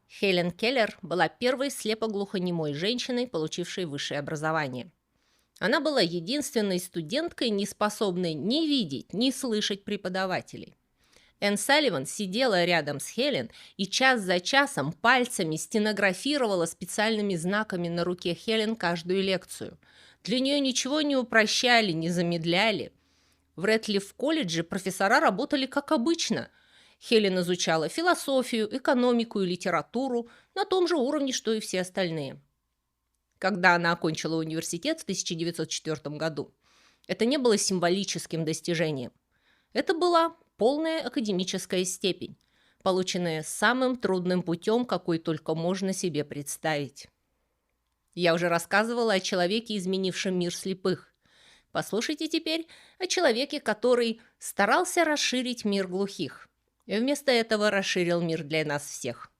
Хелен Келлер была первой слепоглухонемой женщиной, получившей высшее образование. Она была единственной студенткой, не способной ни видеть, ни слышать преподавателей. Энн Салливан сидела рядом с Хелен и час за часом пальцами стенографировала специальными знаками на руке Хелен каждую лекцию. Для нее ничего не упрощали, не замедляли. В Рэдклифф-колледже профессора работали как обычно. Хелен изучала философию, экономику и литературу на том же уровне, что и все остальные. Когда она окончила университет в 1904 году, это не было символическим достижением. Это была полная академическая степень, полученная самым трудным путем, какой только можно себе представить. Я уже рассказывала о человеке, изменившем мир слепых. Послушайте теперь о человеке, который старался расширить мир глухих, и вместо этого расширил мир для нас всех.